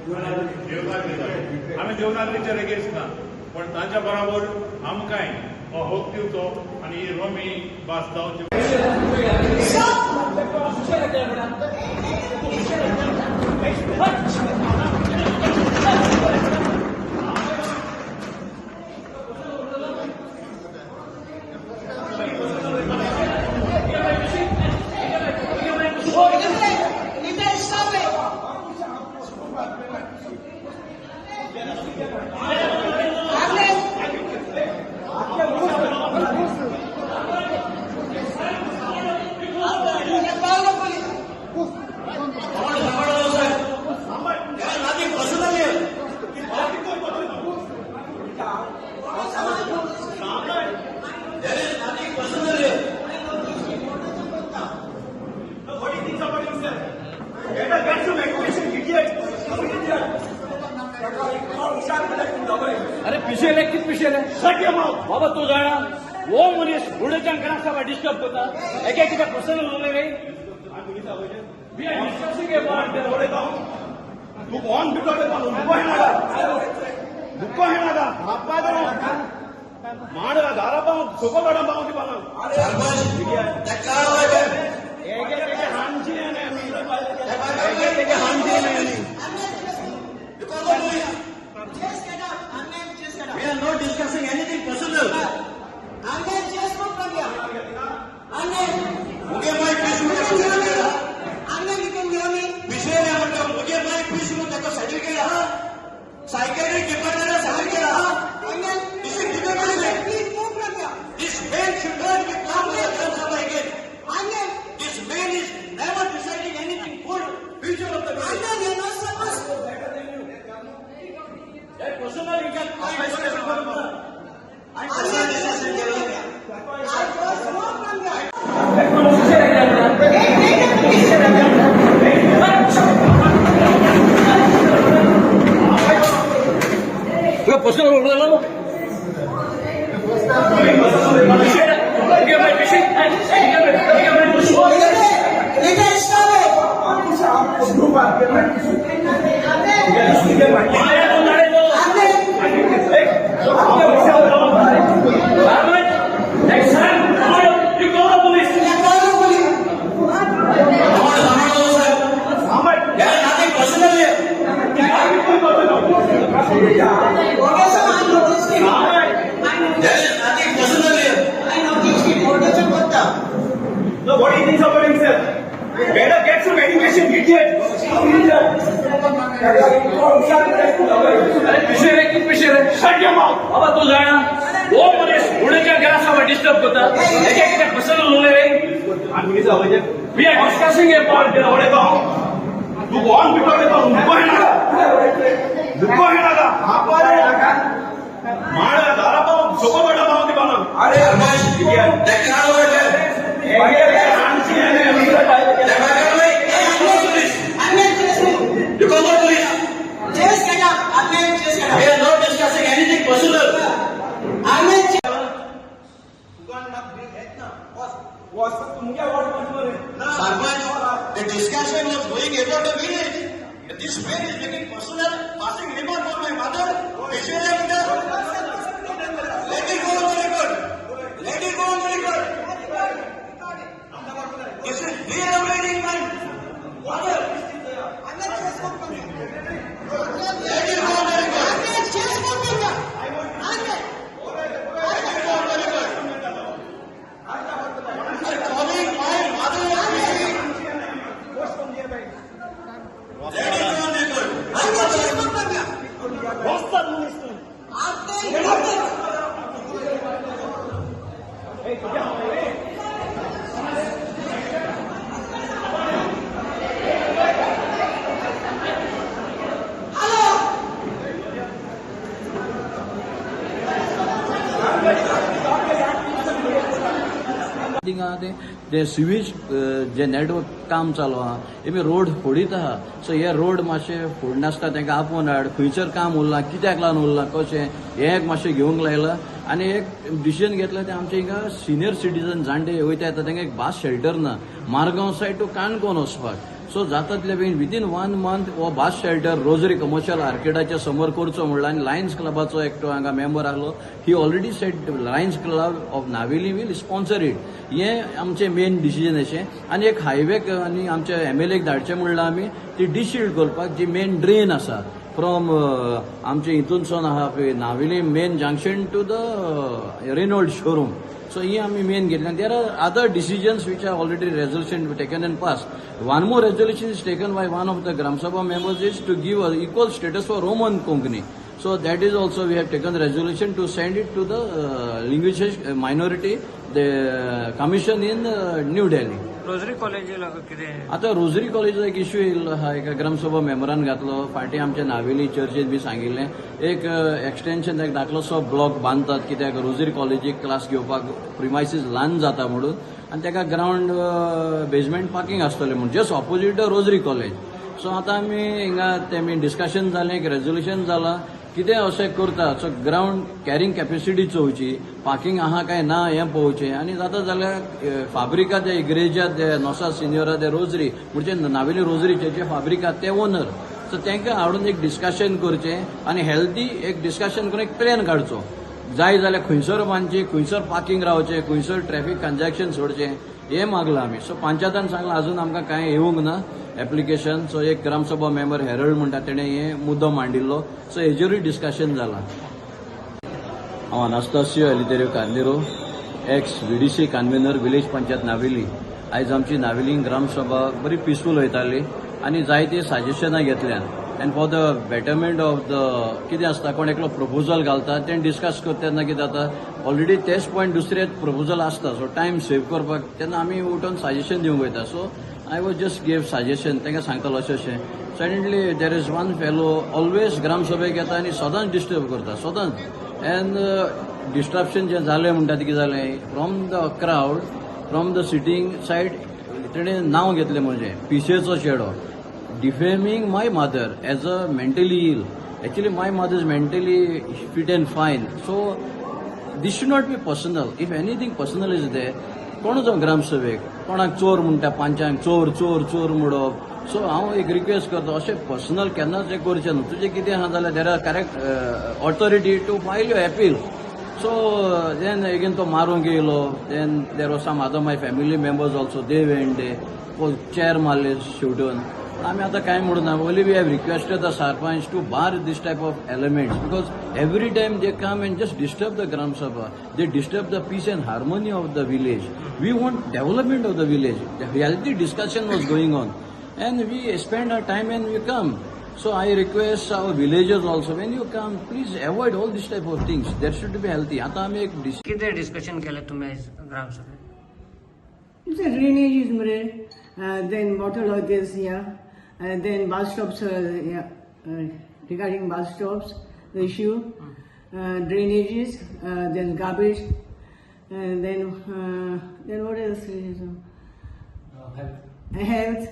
आम्ही देवनागरीचे अगेन्स्ट ना, पण तांच्या बरोबर आमकांय हो हक दिवचो आनी रोमी भास जावची. अरे पिशेले किती पिशेले सगळे बाबा तू जाणा वो मनीस बुडेच्या घराचा डिस्टर्ब करता एका किती पर्सनल उलय रे वी आर डिस्कसिंग अबाउट तू कोण बिटोडे पालू दुःख हेणादा अप्पादो माडा दारापा सुखबಡ बाउंडी पालू ಏಕೆ ಹಾಂಜಿನೇ We are not discussing anything personal. मुझे माइक पीस में देखो विषय में मतलब मुझे माइक पीस में देखो सर्टिफिकेट रहा साइकेट्रिक डिपार्टमेंट सर्टिफिकेट रहा इसे this man should not be come to the Shabha again. This man is never deciding anything for future of the country. That personal you can personal बोलला No, what he thinks about himself. Better get some education, idiot. पिशेले किती पिशेले Shut your mouth. बाबा तू जाणा वो मनीस बुडेच्या घराचा disturb करता एका किती पर्सनल उलय रे वी आर डिस्कसिंग अबाउट तू कोण बिटोडे पालू दुःख हेणादा माडा दारापा सुखबಡ बाउंडी पालू We are not discussing anything personal. Sarpanch, the discussion was going about the village. This man is making personal, passing remark on my mother. Let it go on the record. Let it go on the record. This is reiterating my mother. Let it go on the record. Calling my mother. Let it go on the record. J sewage J network काम चालू आहा Amy road फोडीत आहा सो हे road मातशे फोडनासता तांकां आपोवन हाड खंयसर काम उरलां कित्याक लागून उरलां कशें हें एक मातशें घेवंक लायलां आनी एक डिसिजन घेतलें तें आमच्या हिंगा सिनियर सिटीजन जाणटे वयता येता तांकां एक बास शेल्टर ना मारगांव सायड टू काणकोण वचपाक सो जाता तितले बेगीन विदीन 1 मंथ हो बास शेल्टर रोजरी कमर्शियल आर्केडाच्या समोर करचो म्हणलो आनी लायन्स क्लबाचो एकटो हांगा मेंबर आहलो ही already set Lions Club of Navelim will sponsor it हे आमचे मेन डिसिजन अशें आनी एक हायवे आनी आमच्या MLAक धाडचें म्हणलां आमी ती डिशिल्ड करपाक जी मेन ड्रेन आसा फ्रॉम आमचे हितूनसून आहा पळय Navelim main junction to the Renault showroom so ही आमी मेन घेतली there are other decisions which are already resolution taken and pass one more resolution is taken by one of the gram sabha members is to give equal status for Roman Konkani so that is also we have taken the resolution to send it to the linguistic minority the commission in New Delhi. Rosary कॉलेजीला कितें आता rosary कॉलेजचा एक issue येयल्लो हा एका ग्रामसभा मेंबरान घातलो फाटी आमच्या नावेली चर्चेत बी सांगिल्लें एक एक्सटेन्शन एक धाकलोसो ब्लॉक बांदतात कित्याक रोजरी कॉलेजीक क्लास घेवपाक प्रिमायसीस ल्हान जाता म्हणून आनी ताका ग्राउंड बेजमेंट पार्किंग आसतलें म्हणून just opposite rosary college so आतां आमी हिंगा तेमी डिस्कशन जालें एक रेजोल्युशन जालां कितें अशें करता सो ग्राउंड कॅरिंग कॅपेसिटी चोवची पार्किंग आहा काय ना हें पळोवचें आनी जाता जाल्यार फाब्रिका ते इग्रेजा ते नोसा सिनियोरा ते रोजरी म्हणजे नावेली रोजरी चर्ची फाब्रिका ते ओनर सो तांकां हाडून एक डिस्कशन करचें आनी हेल्दी एक डिस्कशन करून एक प्लॅन काडचो जाय जाल्यार खंयसर बांदची खंयसर पार्किंग रावचें खंयसर ट्रॅफिक कंजॅक्शन सोडचें हें मागलां आमी सो पंचायतान सांगलां अजून आमकां कांय येवंक ना एप्लिकेशन सो एक ग्रामसभा मेंबर हेरल्ड म्हणटा तेणें हें मुद्दो मांडिल्लो सो हेजेरूय डिस्कशन जालां हांव Anastasio Eliterio Carneiro ex VDC convenor village panchayat Navelim आयज आमची नावेली ग्रामसभा बरी पिसफूल वयताली आनी जायती सजेशनां घेतल्यात and for the betterment of the कितें आसता कोण एकलो प्रपोजल घालता तें डिस्कस करता तेन्ना कितें जाता ऑलरेडी तेच पॉयंट दुसरे प्रपोजल आसता सो टायम सेव करपाक तेन्ना आमी उठून सजेशन दिवंक वयता सो I was just gave suggestion तांकां सांगतालो अशें suddenly there is one fellow always gram सभेक येता आनी सदांच डिस्टर्ब करता सदांच एंड डिस्ट्रप्शन जें जालें म्हणटा तें कितें जालें from the crowd from the sitting side तेणें नांव घेतलें म्हजें पिशेचो चेडो defaming my mother as a mentally ill actually my mother is mentally fit and fine so this should not be personal if anything personal is there कोण जो ग्रामसभेक कोणाक चोर म्हणटा पांचांक चोर चोर चोर म्हणप सो हांव एक रिक्वेस्ट करता अशें पर्सनल केन्नाच हें करचें न्हू तुजें कितें आहा जाल्यार there are correct authority to file your appeal so then again तो मारूंक येयलो then there was some other my family members also they went they chair मारले शेवटून आमी आतां कांय म्हणना only we have requested the sarpanch to bar this type of elements because every time they come and just disturb the gram sabha they disturb the peace and harmony of the village we want development of the village healthy discussion was going on and we spend our time and we come so I request our villagers also when you come please avoid all this type of things that should be healthy आतां आमी एक कितें discussion केलें तुमी आयज ग्रामसभेत It's a drainage is then water loggers here, and then bus stops regarding bus stops, the issue, drainages, then garbage, and then what else is health.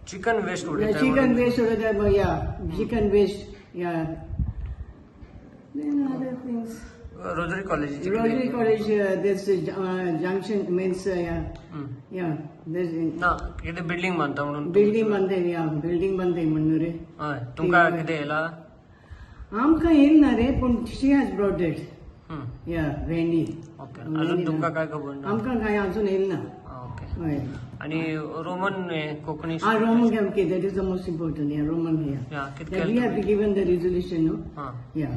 Chicken waste Chicken waste over there, but yeah, chicken waste, yeah. Then other things. Rosary college Rotary College, there's a junction means, yeah, there's ना कितें building बांदता म्हणून building बंदे, yeah, building बंदे म्हणून रे. हय तुमकां कितें येला आमकां येल ना रे, पण she has brought it. Yeah, Wendy. Okay अजून तुमकां काय खबर ना आमकां काय अजून येल ना. ओके हय. आणि Roman Konkani Roman Gamke, that is the most important, yeah, Roman here. Yeah, That we have given the resolution, no? हां Yeah.